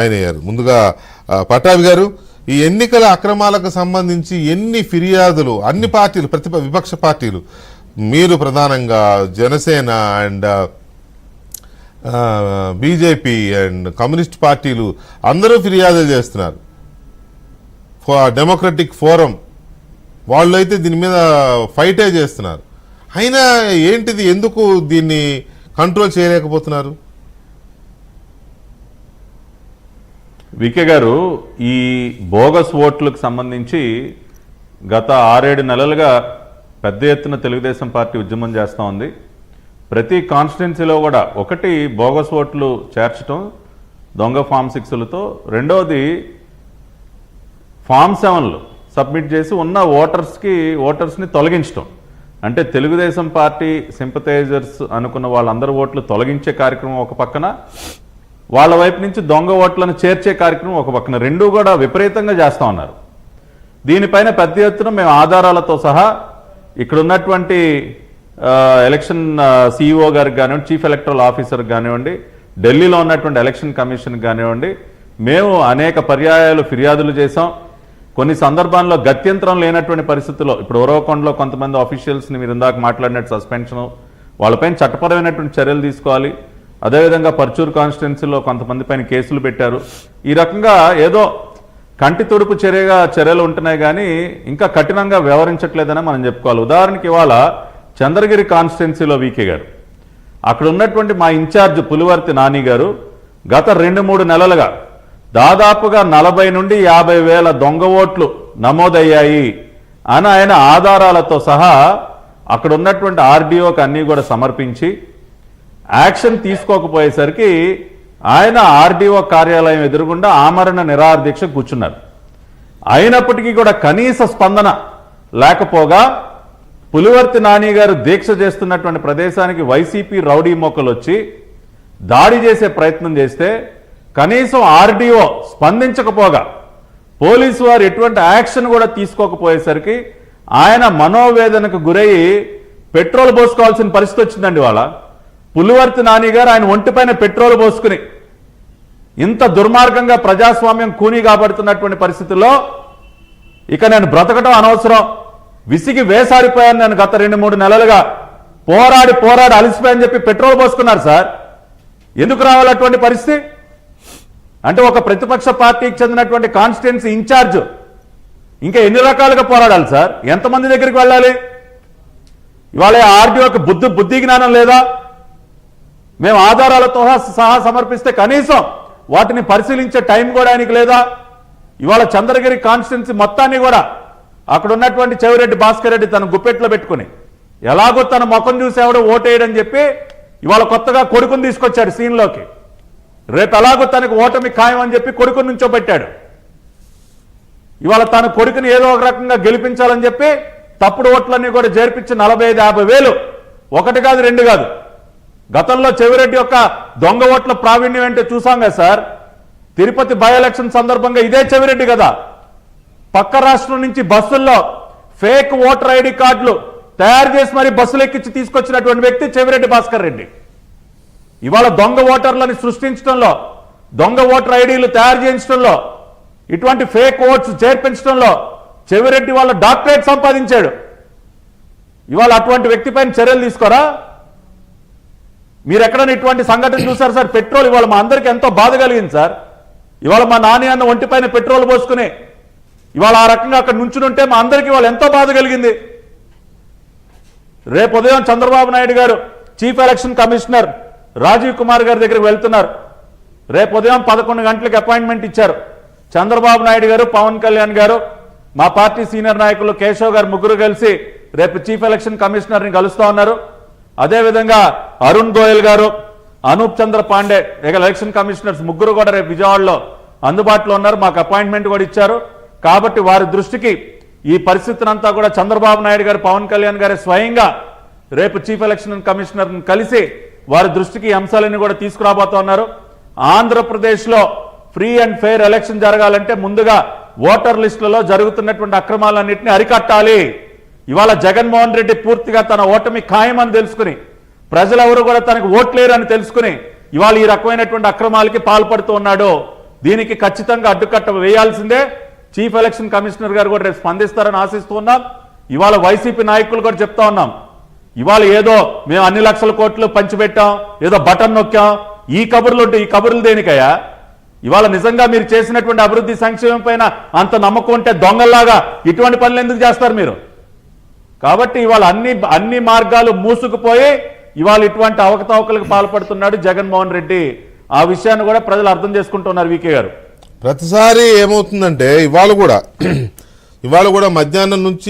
ఆయన ముందుగా పట్టాభి గారు, ఈ ఎన్నికల అక్రమాలకు సంబంధించి ఎన్ని ఫిర్యాదులు అన్ని పార్టీలు, విపక్ష పార్టీలు, మీరు ప్రధానంగా Janasena and BJP and communist పార్టీలు అందరూ ఫిర్యాదులు చేస్తున్నారు. డెమోక్రటిక్ ఫోరం వాళ్ళు అయితే దీని మీద ఫైటే చేస్తున్నారు. అయినా ఏంటిది, ఎందుకు దీన్ని కంట్రోల్ చేయలేకపోతున్నారు? వికే గారు, ఈ బోగస్ ఓట్లకు సంబంధించి గత 6-7 నెలలుగా పెద్ద ఎత్తున తెలుగుదేశం పార్టీ ఉద్యమం చేస్తూ ఉంది. ప్రతి కాన్స్టిట్యున్సీలో కూడా ఒకటి బోగస్ ఓట్లు చేర్చడం దొంగ ఫామ్ 6లతో, రెండవది ఫామ్ 7లు సబ్మిట్ చేసి ఉన్న ఓటర్స్ని తొలగించడం. అంటే తెలుగుదేశం పార్టీ సింపథైజర్స్ అనుకున్న వాళ్ళందరూ ఓట్లు తొలగించే కార్యక్రమం ఒక పక్కన, వాళ్ళ వైపు నుంచి దొంగ ఓట్లను చేర్చే కార్యక్రమం ఒక పక్కన, రెండూ కూడా విపరీతంగా చేస్తూ ఉన్నారు. దీనిపైన పెద్ద ఎత్తున మేము ఆధారాలతో సహా ఇక్కడ ఉన్నటువంటి ఎలక్షన్ సిఇఓ గారికి కానివ్వండి, చీఫ్ ఎలక్టరల్ ఆఫీసర్కి కానివ్వండి, ఢిల్లీలో ఉన్నటువంటి ఎలక్షన్ కమిషన్కి కానివ్వండి, మేము అనేక పర్యాయాలు ఫిర్యాదులు చేసాం. కొన్ని సందర్భాల్లో గత్యంతరం లేనటువంటి పరిస్థితుల్లో, ఇప్పుడు ఉరవకొండలో కొంతమంది ఆఫీషియల్స్ని మీరు ఇందాక మాట్లాడినట్టు సస్పెన్షను, వాళ్ళపైన చట్టపరమైనటువంటి చర్యలు తీసుకోవాలి. అదేవిధంగా పర్చూరు కాన్స్టిట్యున్సీలో కొంతమంది పైన కేసులు పెట్టారు. ఈ రకంగా ఏదో కంటి తుడుపు చర్యలు ఉంటున్నాయి కానీ ఇంకా కఠినంగా వ్యవహరించట్లేదని మనం చెప్పుకోవాలి. ఉదాహరణకి ఇవాళ చంద్రగిరి కాన్స్టిట్యున్సీలో వీకే గారు, అక్కడ ఉన్నటువంటి మా ఇన్ఛార్జ్ పులివర్తి నాని గారు గత 2-3 నెలలుగా దాదాపుగా 40 నుండి 50 వేల దొంగ ఓట్లు నమోదయ్యాయి అని ఆయన ఆధారాలతో సహా అక్కడ ఉన్నటువంటి ఆర్డీఓకి అన్నీ కూడా సమర్పించి యాక్షన్ తీసుకోకపోయేసరికి ఆయన ఆర్డీఓ కార్యాలయం ఎదురుగుండా ఆమరణ నిరాహార దీక్ష కూర్చున్నారు. అయినప్పటికీ కూడా కనీస స్పందన లేకపోగా పులివర్తి నాని గారు దీక్ష చేస్తున్నటువంటి ప్రదేశానికి వైసీపీ రౌడీ మొక్కలు వచ్చి దాడి చేసే ప్రయత్నం చేస్తే కనీసం ఆర్డీఓ స్పందించకపోగా పోలీసు వారు ఎటువంటి యాక్షన్ కూడా తీసుకోకపోయేసరికి ఆయన మనోవేదనకు గురయ్యి పెట్రోల్ పోసుకోవాల్సిన పరిస్థితి వచ్చిందండి. వాళ్ళ పులివర్తి నాని గారు ఆయన ఒంటిపైన పెట్రోల్ పోసుకుని ఇంత దుర్మార్గంగా ప్రజాస్వామ్యం కూనీ కాబడుతున్నటువంటి పరిస్థితుల్లో ఇక నేను బ్రతకటం అనవసరం, విసిగి వేసారిపోయాను, నేను గత 2-3 నెలలుగా పోరాడి అలసిపోయాని చెప్పి పెట్రోల్ పోసుకున్నారు. సార్, ఎందుకు రావాలి అటువంటి పరిస్థితి? అంటే ఒక ప్రతిపక్ష పార్టీకి చెందినటువంటి కాన్స్టిట్యున్సీ ఇన్ఛార్జ్ ఇంకా ఎన్ని రకాలుగా పోరాడాలి సార్? ఎంతమంది దగ్గరికి వెళ్ళాలి? ఇవాళ ఆర్డీఓకి బుద్ధి జ్ఞానం లేదా? మేము ఆధారాలతో సహా సమర్పిస్తే కనీసం వాటిని పరిశీలించే టైం కూడా ఆయనకి లేదా? ఇవాళ చంద్రగిరి కాన్స్టిట్యున్సీ మొత్తాన్ని కూడా అక్కడ ఉన్నటువంటి చెవిరెడ్డి భాస్కర్ రెడ్డి తన గుప్పెట్లో పెట్టుకుని ఎలాగో తన ముఖం చూసి ఎవడో ఓటేయడని చెప్పి ఇవాళ కొత్తగా కొడుకుని తీసుకొచ్చాడు సీన్లోకి. రేపు ఎలాగో తనకు ఓటమి ఖాయం అని చెప్పి కొడుకుని నుంచోబెట్టాడు. ఇవాళ తన కొడుకుని ఏదో ఒక రకంగా గెలిపించాలని చెప్పి తప్పుడు ఓట్లన్నీ కూడా చేర్పించి 45-50 వేలు, ఒకటి కాదు 2 కాదు. గతంలో చెవిరెడ్డి యొక్క దొంగ ఓట్ల ప్రావీణ్యం అంటే చూసాం కదా సార్. తిరుపతి బై ఎలక్షన్ సందర్భంగా ఇదే చెవిరెడ్డి కదా పక్క రాష్ట్రం నుంచి బస్సుల్లో ఫేక్ ఓటర్ ఐడి కార్డులు తయారు చేసి మరి బస్సులు ఎక్కించి తీసుకొచ్చినటువంటి వ్యక్తి చెవిరెడ్డి భాస్కర్ రెడ్డి. ఇవాళ దొంగ ఓటర్లని సృష్టించడంలో, దొంగ ఓటర్ ఐడీలు తయారు చేయించడంలో, ఇటువంటి ఫేక్ ఓట్స్ చేర్పించడంలో చెవిరెడ్డి వాళ్ళ డాక్టరేట్ సంపాదించాడు. ఇవాళ అటువంటి వ్యక్తి పైన చర్యలు తీసుకోరా? మీరు ఎక్కడైనా ఇటువంటి సంఘటన చూసారు సార్? పెట్రోల్ ఇవాళ మా అందరికీ ఎంతో బాధ కలిగింది సార్. ఇవాళ మా నాని అన్న ఒంటిపైన పెట్రోల్ పోసుకుని ఇవాళ ఆ రకంగా అక్కడ నుంచునుంటే మా అందరికీ వాళ్ళు ఎంతో బాధ కలిగింది. రేపు ఉదయం చంద్రబాబు నాయుడు గారు chief election commissioner Rajiv Kumar గారి దగ్గరికి వెళ్తున్నారు. రేపు ఉదయం 11 గంటలకు అపాయింట్మెంట్ ఇచ్చారు. చంద్రబాబు నాయుడు గారు, పవన్ కళ్యాణ్ గారు, మా పార్టీ సీనియర్ నాయకులు కేశవ్ గారు ముగ్గురు కలిసి రేపు చీఫ్ ఎలక్షన్ కమిషనర్ని కలుస్తూ ఉన్నారు. అదేవిధంగా అరుణ్ గోయల్ గారు, అనూప్ చంద్ర పాండే ఎలక్షన్ కమిషనర్స్ ముగ్గురు కూడా రేపు విజయవాడలో అందుబాటులో ఉన్నారు. మాకు అపాయింట్మెంట్ కూడా ఇచ్చారు. కాబట్టి వారి దృష్టికి ఈ పరిస్థితినంతా కూడా చంద్రబాబు నాయుడు గారు, పవన్ కళ్యాణ్ గారు స్వయంగా రేపు చీఫ్ ఎలక్షన్ కమిషనర్ని కలిసి వారి దృష్టికి ఈ అంశాలన్నీ కూడా తీసుకురాబోతున్నారు. ఆంధ్రప్రదేశ్లో ఫ్రీ అండ్ ఫెయిర్ ఎలక్షన్ జరగాలంటే ముందుగా ఓటర్ లిస్టులలో జరుగుతున్నటువంటి అక్రమాలన్నింటినీ అరికట్టాలి. ఇవాళ జగన్మోహన్ రెడ్డి పూర్తిగా తన ఓటమి ఖాయమని తెలుసుకుని, ప్రజలెవరు కూడా తనకు ఓట్లేరని తెలుసుకుని ఇవాళ ఈ రకమైనటువంటి అక్రమాలకి పాల్పడుతూ ఉన్నాడు. దీనికి ఖచ్చితంగా అడ్డుకట్ట వేయాల్సిందే. చీఫ్ ఎలక్షన్ కమిషనర్ గారు కూడా రేపు స్పందిస్తారని ఆశిస్తూ ఉన్నాం. ఇవాళ వైసీపీ నాయకులు కూడా చెప్తా ఉన్నాం, ఇవాళ ఏదో మేము అన్ని లక్షల కోట్లు పంచిపెట్టాం, ఏదో బటన్ నొక్కాం, ఈ కబుర్లు దేనికయ్యా? ఇవాళ నిజంగా మీరు చేసినటువంటి అభివృద్ధి సంక్షేమం పైన అంత నమ్మకం ఉంటే దొంగల్లాగా ఇటువంటి పనులు ఎందుకు చేస్తారు మీరు? కాబట్టి ఇవాళ అన్ని మార్గాలు మూసుకుపోయి ఇవాళ ఇటువంటి అవకతవకలకు పాల్పడుతున్నాడు జగన్మోహన్ రెడ్డి. ఆ విషయాన్ని కూడా ప్రజలు అర్థం చేసుకుంటున్నారు. వికే గారు, ప్రతిసారి ఏమవుతుందంటే ఇవాళ కూడా మధ్యాహ్నం నుంచి